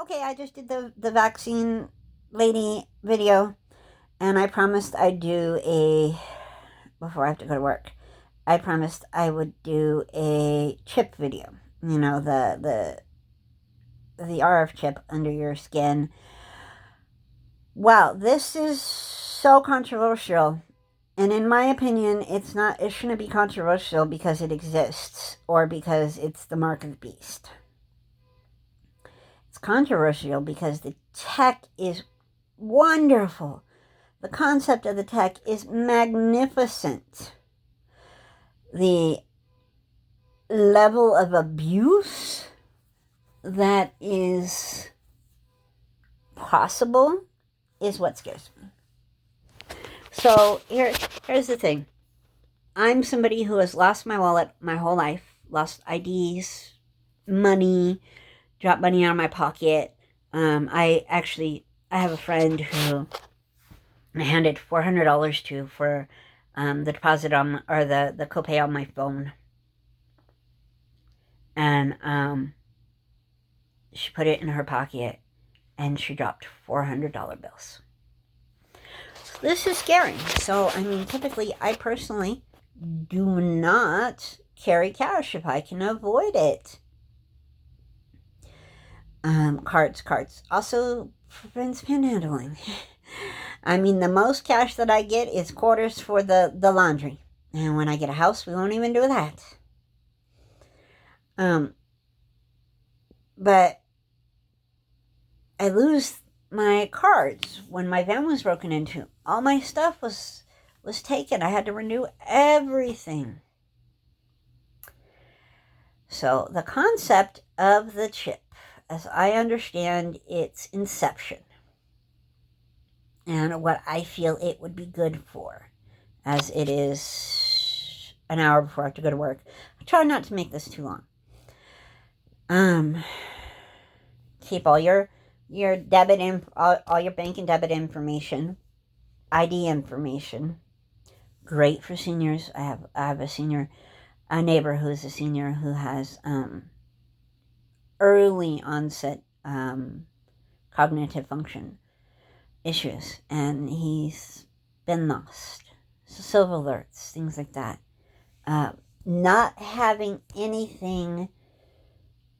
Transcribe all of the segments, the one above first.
Okay, I just did the vaccine lady video, and I promised I'd do a, before I have to go to work, I promised I would do a chip video. You know, the RF chip under your skin. Wow, this is so controversial. And in my opinion, it shouldn't be controversial because it exists or because it's the mark of the beast. It's controversial because the tech is wonderful. The concept of the tech is magnificent. The level of abuse that is possible is what scares me. So here's the thing. I'm somebody who has lost my wallet my whole life, lost IDs, money, dropped money out of my pocket. I have a friend who I handed $400 to for the deposit on, or the copay on my phone. And she put it in her pocket and she dropped $400 bills. This is scary. So, I mean, typically, I personally do not carry cash if I can avoid it. Cards. Also prevents panhandling. I mean, the most cash that I get is quarters for the laundry. And when I get a house, we won't even do that. But I lose my cards when my van was broken into. All my stuff was taken. I had to renew everything. So the concept of the chip, as I understand its inception, and what I feel it would be good for, as it is an hour before I have to go to work. I try not to make this too long. Keep all your debit all your bank and debit information, ID information. Great for seniors. I have a neighbor who's a senior who has early onset cognitive function issues, and he's been lost. So silver alerts, things like that. Not having anything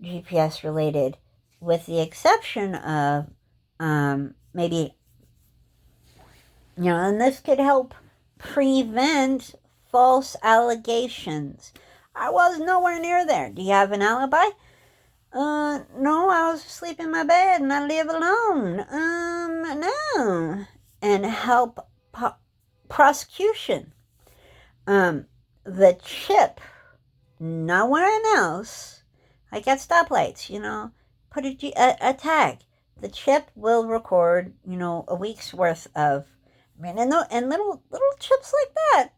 GPS related, with the exception of maybe, and this could help prevent false allegations. I was nowhere near there. Do you have an alibi? No, I was asleep in my bed and I live alone. No. And help prosecution. The chip, nowhere else, like at stoplights, put a tag. The chip will record, a week's worth of, and little chips like that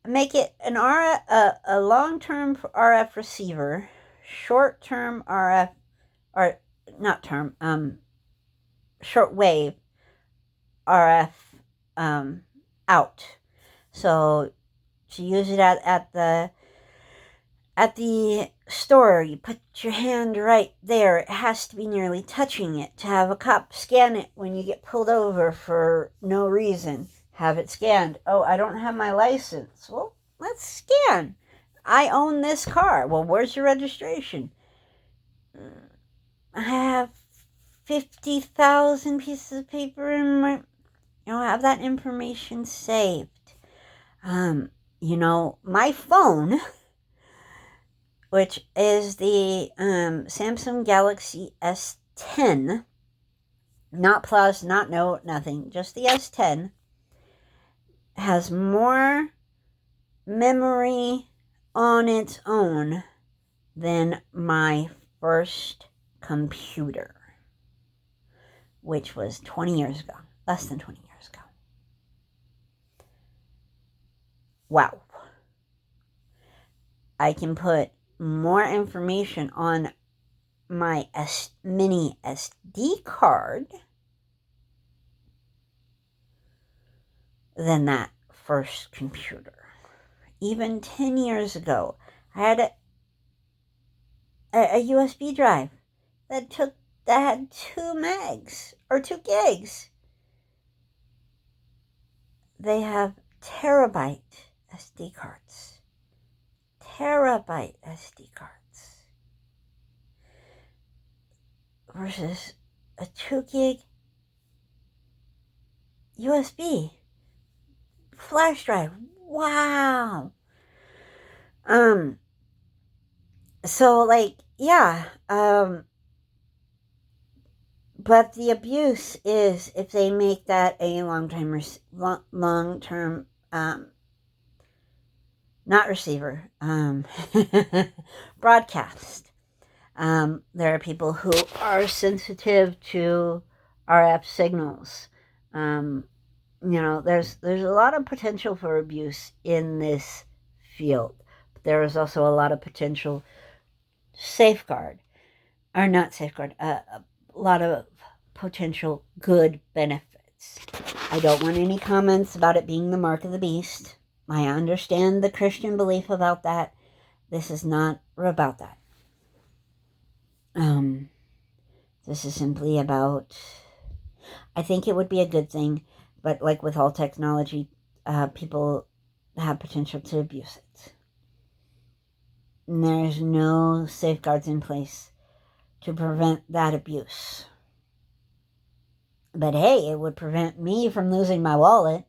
make it a long-term RF receiver, short-term RF, or not term, short wave RF out. So to use it at the store, you put your hand right there. It has to be nearly touching it. To have a cop scan it when you get pulled over for no reason. Have it scanned. Oh, I don't have my license. Well, let's scan. I own this car. Well, where's your registration? I have 50,000 pieces of paper in my... have that information saved. My phone, which is the Samsung Galaxy S10, not Plus, not Note, nothing, just the S10, has more memory on its own than my first computer, which was 20 years ago, less than 20 years ago. Wow. I can put more information on my mini SD card than that first computer. Even 10 years ago, I had a USB drive that that had 2 megs or 2 gigs. They have terabyte SD cards. Terabyte SD cards. Versus a 2 gig USB flash drive. Wow. So like, yeah, but the abuse is if they make that a long-term, not receiver, broadcast. There are people who are sensitive to RF signals. There's a lot of potential for abuse in this field. But there is also a lot of potential a lot of potential good benefits. I don't want any comments about it being the mark of the beast. I understand the Christian belief about that. This is not about that. This is simply about, I think it would be a good thing, but like with all technology, people have potential to abuse it. And there's no safeguards in place to prevent that abuse. But hey, it would prevent me from losing my wallet.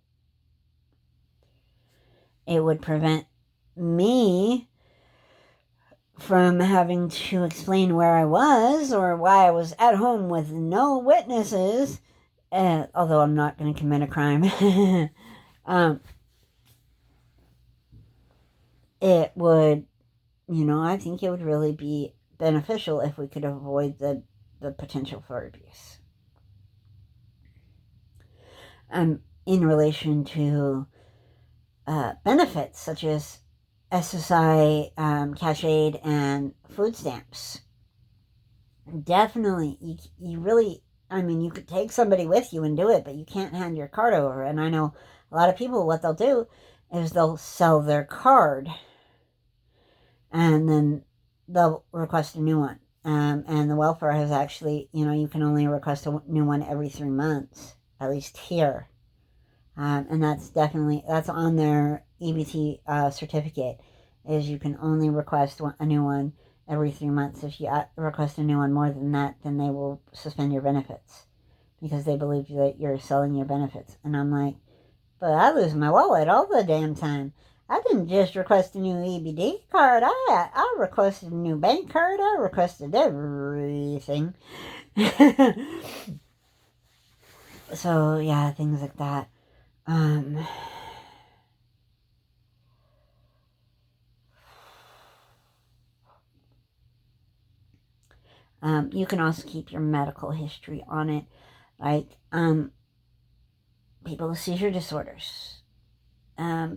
It would prevent me from having to explain where I was or why I was at home with no witnesses, although I'm not going to commit a crime. It would, I think it would really be beneficial if we could avoid the potential for abuse. In relation to benefits such as SSI, cash aid, and food stamps. Definitely, you really, you could take somebody with you and do it, but you can't hand your card over. And I know a lot of people, what they'll do is they'll sell their card and then they'll request a new one. And the welfare has actually, you can only request a new one every 3 months, at least here. And that's on their EBT certificate, is you can only request a new one every 3 months. If you request a new one more than that, then they will suspend your benefits because they believe that you're selling your benefits. And I'm like, but I lose my wallet all the damn time. I didn't just request a new EBT card. I requested a new bank card. I requested everything. So, yeah, things like that. You can also keep your medical history on it. Like, people with seizure disorders,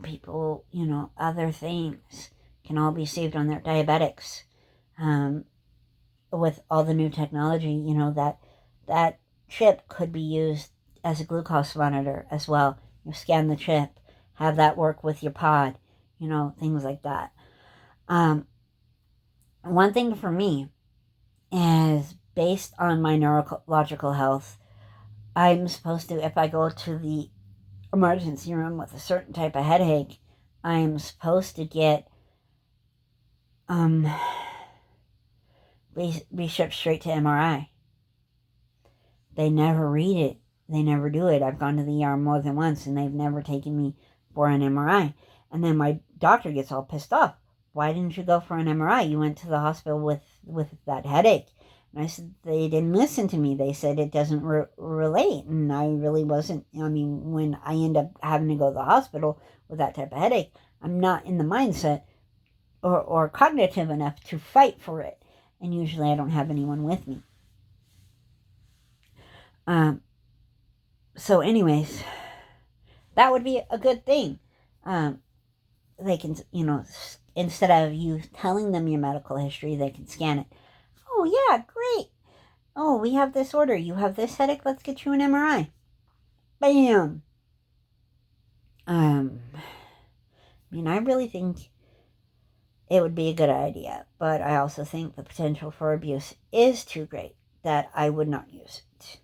people, other things can all be saved on their diabetics. With all the new technology, that chip could be used as a glucose monitor as well. You scan the chip, have that work with your pod, things like that. One thing for me is, based on my neurological health, I'm supposed to, if I go to the emergency room with a certain type of headache, I'm supposed to get be shipped straight to MRI. They never read it. They never do it. I've gone to the ER more than once, and they've never taken me for an MRI. And then my doctor gets all pissed off. Why didn't you go for an MRI? You went to the hospital with that headache. And I said, they didn't listen to me. They said it doesn't relate. And I really wasn't. When I end up having to go to the hospital with that type of headache, I'm not in the mindset or cognitive enough to fight for it. And usually I don't have anyone with me. So anyways, that would be a good thing. They can, instead of you telling them your medical history, they can scan it. Oh, yeah, great. Oh, we have this order. You have this headache. Let's get you an MRI. Bam. I really think it would be a good idea, but I also think the potential for abuse is too great. that I would not use it.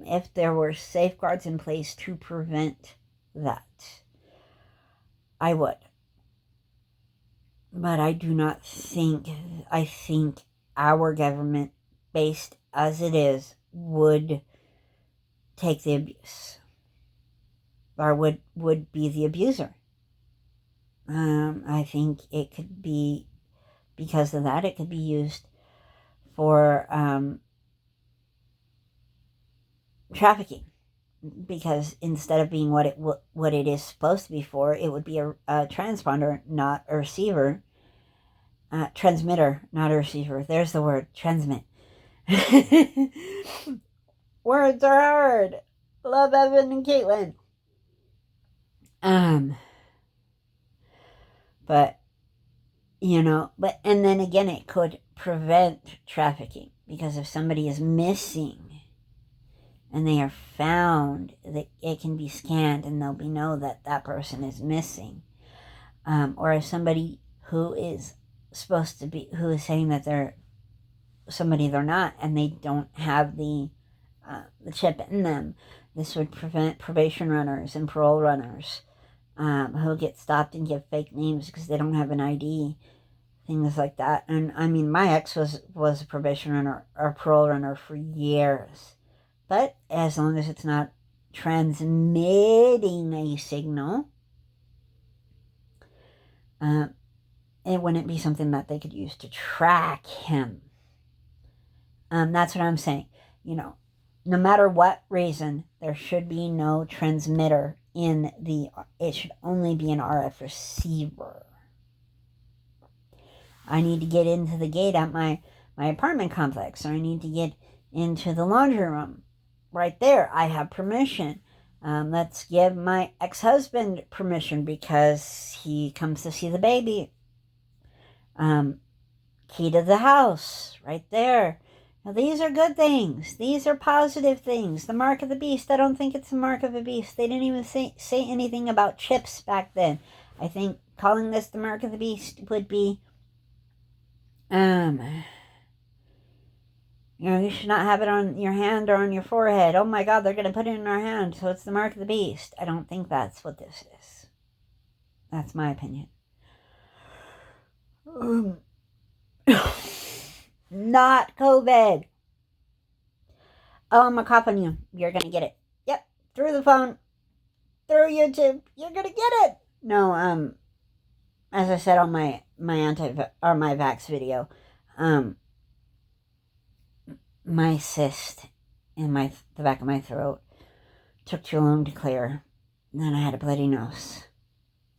If there were safeguards in place to prevent that, I would. But I do not think, I think our government, based as it is, would take the abuse. Or would be the abuser. I think it could be, because of that, it could be used for trafficking, because instead of being what it is supposed to be for, it would be a transponder, not a receiver. Transmitter, not a receiver. There's the word, transmit. Words are hard. Love Evan and Caitlin. But, and then again, it could prevent trafficking, because if somebody is missing and they are found, that it can be scanned and they'll know that that person is missing. Or if somebody who is supposed to be, who is saying that they're somebody they're not, and they don't have the chip in them, this would prevent probation runners and parole runners who get stopped and give fake names because they don't have an ID, things like that. And I mean, my ex was a probation runner or parole runner for years, but as long as it's not transmitting a signal, it wouldn't be something that they could use to track him. That's what I'm saying. No matter what reason, there should be no transmitter in it should only be an RF receiver. I need to get into the gate at my apartment complex, or I need to get into the laundry room. Right there, I have permission. Let's give my ex-husband permission because he comes to see the baby. Key to the house, right there. Now, these are good things. These are positive things. The mark of the beast, I don't think it's the mark of a beast. They didn't even say anything about chips back then. I think calling this the mark of the beast would be, you should not have it on your hand or on your forehead. Oh my God, they're going to put it in our hand, so it's the mark of the beast. I don't think that's what this is. That's my opinion. Not COVID. Oh, I'm a cop on you. You're going to get it. Yep. Through the phone. Through YouTube. You're going to get it. No, as I said on my vax video, my cyst in the back of my throat took too long to clear. And then I had a bloody nose.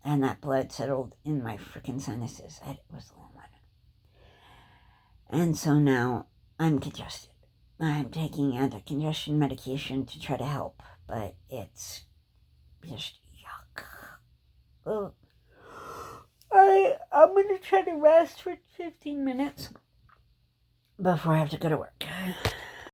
And that blood settled in my freaking sinuses. It was a long one. And so now I'm congested. I'm taking anti-congestion medication to try to help. But it's just yuck. Oh. I'm going to try to rest for 15 minutes before I have to go to work.